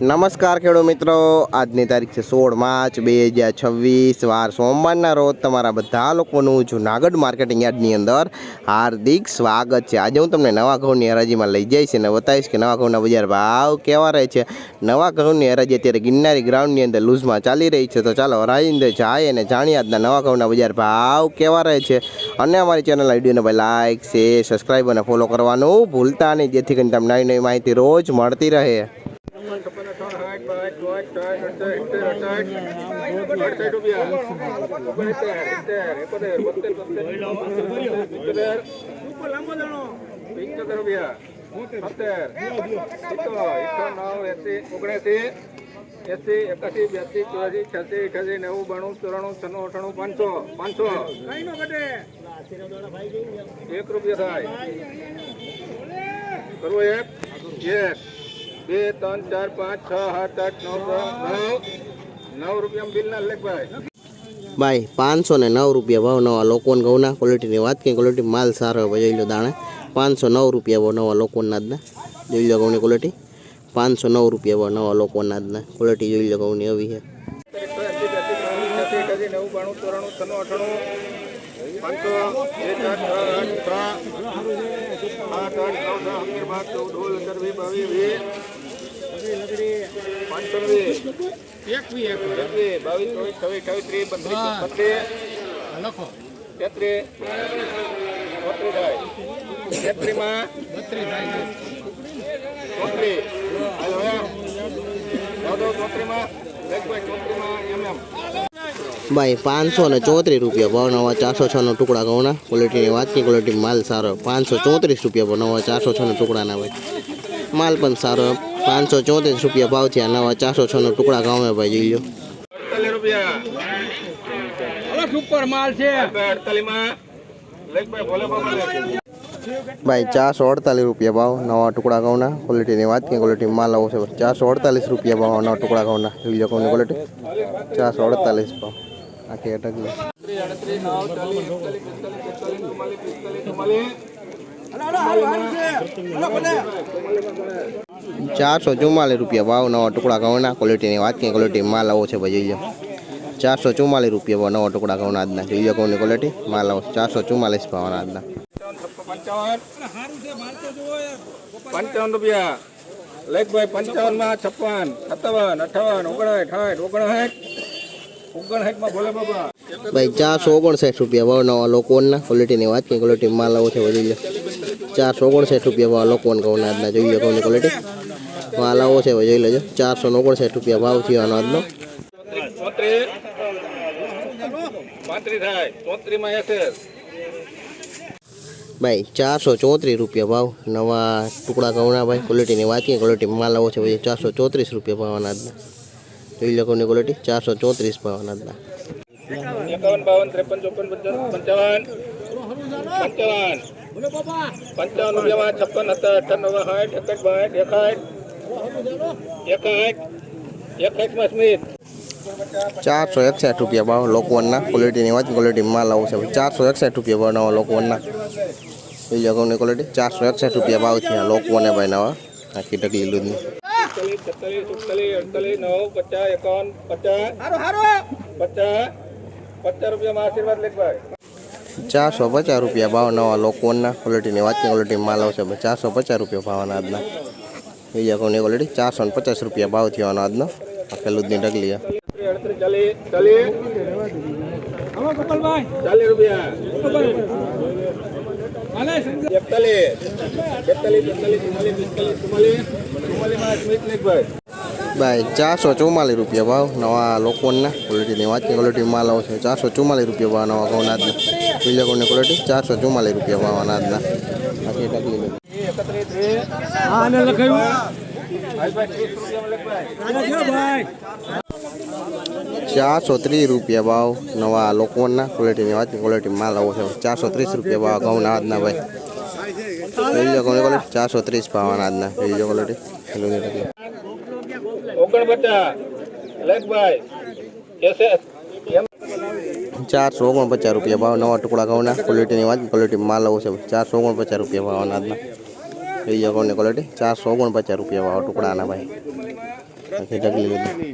નમસ્કાર ખેડૂત મિત્રો, આજની તારીખ છે 16 માર્ચ 2026 વાર સોમવારના રોજ તમારા બધા લોકોનું જૂનાગઢ માર્કેટિંગ યાર્ડની અંદર હાર્દિક સ્વાગત છે। આજે હું તમને નવા ઘઉંની હરાજીમાં લઈ જઈશ અને બતાવીશ કે નવા ઘઉંના બજાર ભાવ કેવા રહે છે। નવા ઘઉંની હરાજી અત્યારે ગિરનારી ગ્રાઉન્ડની અંદર લૂઝમાં ચાલી રહી છે, તો ચાલો હરાજી અંદર જાય અને જાણીએ આજના નવા ઘઉંના બજાર ભાવ કેવા રહે છે। અને અમારી ચેનલ વિડીયોને ભાઈ લાઇક શેર સબસ્ક્રાઈબ અને ફોલો કરવાનું ભૂલતા નહીં, જેથી કરીને તમને નવી નવી માહિતી રોજ મળતી રહે। भाई 509 रुपया भाव नवा लोकोन घऊना क्वॉलिटी बात करें, क्वॉलिटी माल सारो है। जो दाणे 509 रुपया भाव नवा लोकोन नादना जो लो घऊनी क्वॉलिटी 509 रुपया भाव नवा लोकोन नादना क्वॉलिटी जो लो घऊनी अभी है। भाई 534 रुपया भाव नवा 406 टुकड़ा घऊना क्वॉलिटी की बात की क्वॉलिटी माल सारो 534 रुपया भाव नवा 406 टुकड़ा ना भाई माल पण सारो 534 रुपया भाव थी नवा 406 टुकड़ा घऊं है भाई। जी लो 48 रुपया सुपर माल छे 48 में लेग भाई भोले बाबा भाई 448 रुपया भाव नवा टुकड़ा घऊना क्वॉलिटी की बात की क्वॉलिटी माल आवशे 448 रुपया भाव नवा टुकड़ा घऊना जी लो क्वॉलिटी 448 भाव आखी अटक लो 444 रुपया भाव नवा टुकड़ा घऊना क्वॉलिटी की बात की क्वॉलिटी माल आवो छे भाई। जो 444 रुपया भाव नवा टुकड़ा घऊना आजना जी लो क्वॉलिटी माल आवो 444 भाव आजना 55 रुपया लेग भाई 55 में 56 57 58 59 59 59 में भोले बाबा भाई 459 रुपया भाव नवा लोकोन ना क्वॉलिटी की बात की क्वॉलिटी माल आवो छे भाई। 459 रुपया भाव लोकोन घऊना आजना जी लो क्वॉलिटी माल आवो छे भाई। लेजो 459 रुपया भाव थी आनो आजनो 35 થાય 35 માં 80 भाई 434 रुपया भाव नवा टुकड़ा घऊना भाई क्वॉलिटी की बात की क्वॉलिटी माल आवो छे भाई। 434 रुपया भाव अनाजना जो लोगों की क्वॉलिटी 434 भाव अनाजना 51 52 53 54 55 55 रुपया में 56 58 59 61 61 में स्मित 461 रुपया भाव लोकोन ना क्वॉलिटी की बात क्वॉलिटी माल आवो छे 461 रुपया भाव नवा लोकोन ना ये लोगों की क्वॉलिटी 461 रुपया भाव थी लोकोन है भाई नवा आखी टकली लूज 50 रुपया में आशीर्वाद लेख भाई 450 रुपया भाव नवा लोकोन ना क्वॉलिटी की बात क्वॉलिटी माल आवो छे 450 रुपया भाव अनाजना ये लोगों की क्वॉलिटी 450 रुपया भाव थी अनाजना आखे लूज ની टकली है 40 रुपया 41 भाई 444 रुपया भाव नवा लोकोन ना क्वॉलिटी की बात क्वॉलिटी माल आवो छे 444 रुपया भाव नवा घऊं नादना पीले कोनी क्वॉलिटी 444 रुपया भाव अनाजना आखी टकली लो 430 रुपया भाव नवा लोकोन ना क्वॉलिटी की बात क्वॉलिटी माल आवो छे 430 रुपया भाव घऊं नादना भाई। पीले कोनी क्वॉलिटी 430 भाव अनाजना पीले क्वॉलिटी हेलो टकली 49 लेग भाई कैसे 449 रुपया भाव नवा टुकड़ा घऊना क्वॉलिटी बात क्वॉलिटी माल आवो 449 रुपया भाव अनाजना क्वॉलिटी 449 रुपया भाव टुकड़ा भाई। ઢગલી લીધી